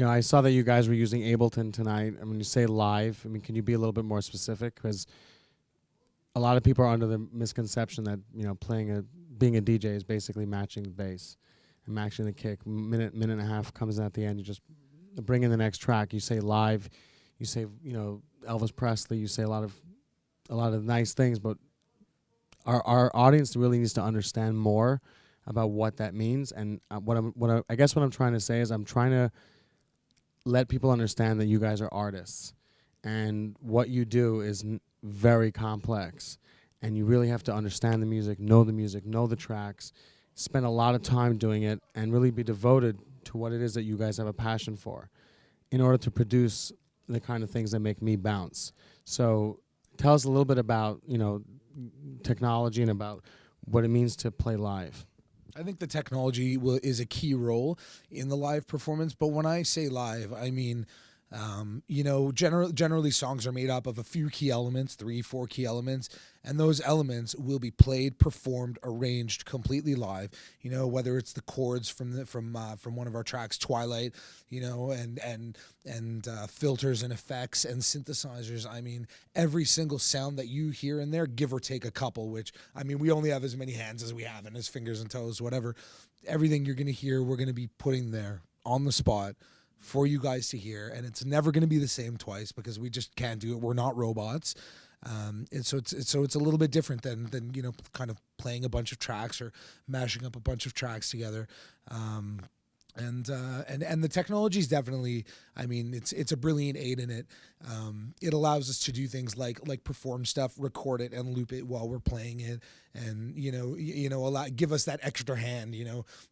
I saw that you guys were using Ableton tonight. I mean, you say live. I mean, can you be a little bit more specific? Because a lot of people are under the misconception that being a DJ is basically matching the bass and matching the kick. Minute and a half comes in at the end. You just bring in the next track. You say live. You say Elvis Presley. You say a lot of nice things, but our audience really needs to understand more about what that means. And I guess what I'm trying to say is I'm trying to let people understand that you guys are artists, and what you do is very complex, and you really have to understand the music, know the tracks, spend a lot of time doing it, and really be devoted to what it is that you guys have a passion for in order to produce the kind of things that make me bounce. So tell us a little bit about, technology and about what it means to play live. I think the technology is a key role in the live performance. But when I say live, I mean, generally songs are made up of a few key elements, 3-4 key elements, and those elements will be played, performed, arranged completely live. Whether it's the chords from one of our tracks, Twilight, and filters and effects and synthesizers. I mean, every single sound that you hear in there, give or take a couple, which, I mean, we only have as many hands as we have and as fingers and toes, whatever. Everything you're going to hear, we're going to be putting there on the spot for you guys to hear, and it's never going to be the same twice because we just can't do it. We're not robots, and so it's a little bit different than kind of playing a bunch of tracks or mashing up a bunch of tracks together. And the technology is definitely, I mean, it's a brilliant aid in it. It allows us to do things like perform stuff, record it, and loop it while we're playing it, and give us that extra hand,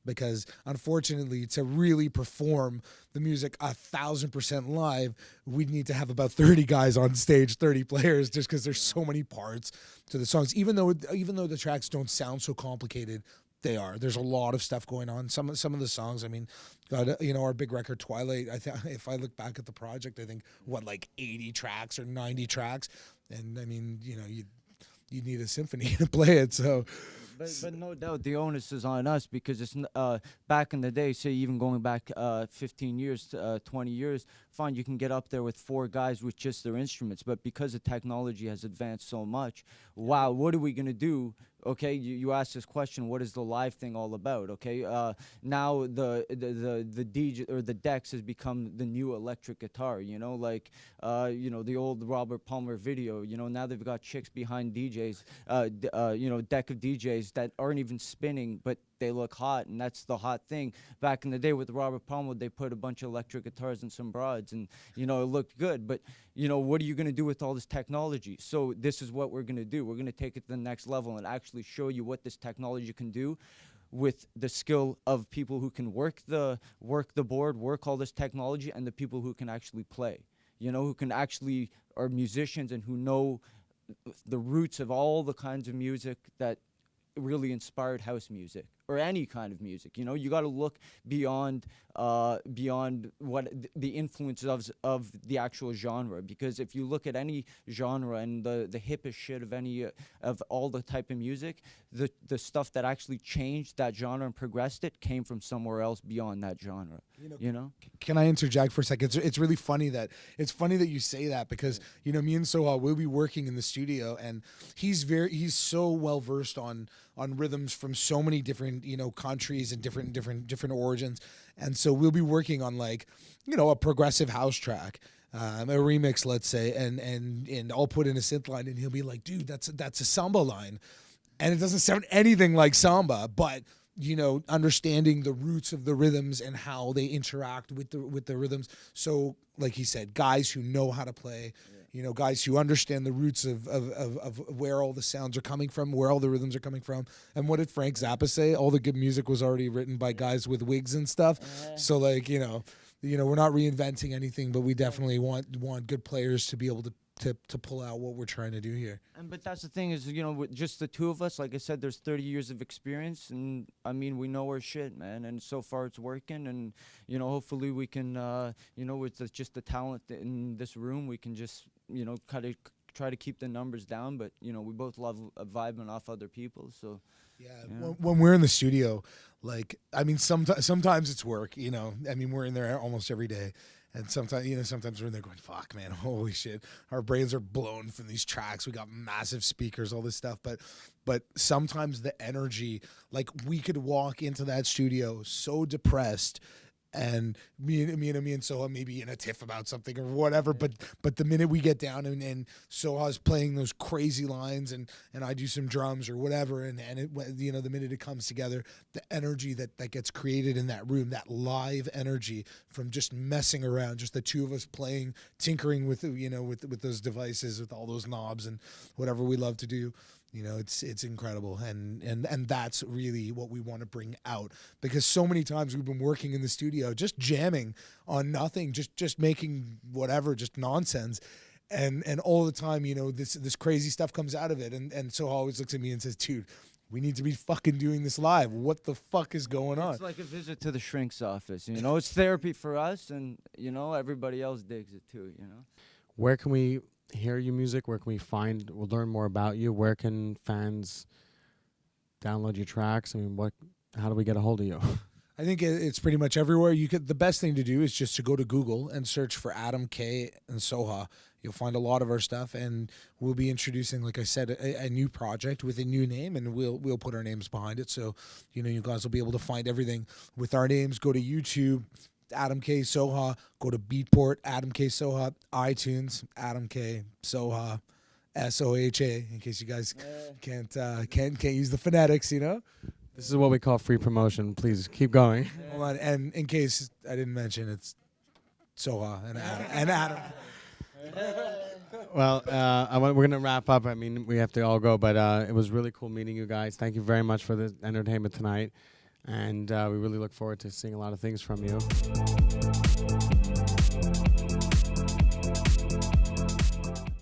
because unfortunately, to really perform the music 1,000% live, we'd need to have about 30 guys on stage, 30 players, just because there's so many parts to the songs. Even though the tracks don't sound so complicated, they are. There's a lot of stuff going on. Some of the songs, I mean, our big record Twilight, if I look back at the project, I think like 80 tracks or 90 tracks, and I mean, you need a symphony to play it. So but no doubt the onus is on us, because it's back in the day, say even going back 15 years, 20 years, fine, you can get up there with 4 guys with just their instruments, but because the technology has advanced so much, wow, what are we going to do? Okay, you asked this question, what is the live thing all about? Okay, now the DJ or the Dex has become the new electric guitar, the old Robert Palmer video, now they've got chicks behind DJs, deck of DJs that aren't even spinning, but they look hot, and that's the hot thing. Back in the day with Robert Palmer, they put a bunch of electric guitars and some broads, and it looked good. But what are you going to do with all this technology? So this is what we're going to do. We're going to take it to the next level and actually show you what this technology can do with the skill of people who can work the board, work all this technology, and the people who can actually play. Who can actually are musicians and who know the roots of all the kinds of music that really inspired house music or any kind of music. You got to look beyond what the influences of the actual genre, because if you look at any genre and the hippest shit of any of all the type of music, the stuff that actually changed that genre and progressed it came from somewhere else beyond that genre. Can I interject for a second? It's really funny that you say that, because me and Soha will be working in the studio, and he's so well versed on rhythms from so many different countries and different origins, and so we'll be working on a progressive house track, a remix, let's say, and I'll put in a synth line, and he'll be like, dude, that's a samba line, and it doesn't sound anything like samba, but understanding the roots of the rhythms and how they interact with the rhythms. So like he said, guys who know how to play, guys who understand the roots of where all the sounds are coming from, where all the rhythms are coming from. And what did Frank Zappa say? All the good music was already written by guys with wigs and stuff. So we're not reinventing anything, but we definitely want good players to be able to pull out what we're trying to do here. But that's the thing is, with just the two of us, like I said, there's 30 years of experience, and I mean, we know our shit, man, and so far it's working, and hopefully we can, with just the talent in this room, we can just, try to keep the numbers down, but we both love vibing off other people, so. Yeah, when we're in the studio, Like, I mean, sometimes it's work, you know. I mean, we're in there almost every day. And sometimes we're in there going, fuck, man, holy shit. Our brains are blown from these tracks. We got massive speakers, all this stuff. But sometimes the energy, like we could walk into that studio so depressed, and me and Soha maybe in a tiff about something or whatever. But the minute we get down and Soha's playing those crazy lines and I do some drums or whatever, and it, you know, the minute it comes together, the energy that gets created in that room, that live energy from just messing around, just the two of us playing, tinkering with, you know, with those devices, with all those knobs and whatever we love to do. You know, it's incredible, and that's really what we want to bring out, because so many times we've been working in the studio just jamming on nothing, just making whatever, just nonsense, and all the time, you know, this crazy stuff comes out of it, and so always looks at me and says, dude, we need to be fucking doing this live. What the fuck is going on? It's like a visit to the shrink's office. You know, it's therapy for us, and you know, everybody else digs it too. You know, Where can we hear your music? Where can we we'll learn more about you? Where can fans download your tracks? I mean, how do we get a hold of you? I think it's pretty much everywhere. The best thing to do is just to go to Google and search for Adam K and SOHA. You'll find a lot of our stuff, and we'll be introducing, like I said, a new project with a new name, and we'll put our names behind it. So, you know, you guys will be able to find everything with our names. Go to YouTube, Adam K SOHA. Go to Beatport, Adam K SOHA. iTunes, Adam K SOHA. SOHA. In case you guys can't use the phonetics, you know. This is what we call free promotion. Please keep going. Hold on, and in case I didn't mention, it's SOHA and Adam. Well, we're going to wrap up. I mean, we have to all go, but it was really cool meeting you guys. Thank you very much for the entertainment tonight, and we really look forward to seeing a lot of things from you.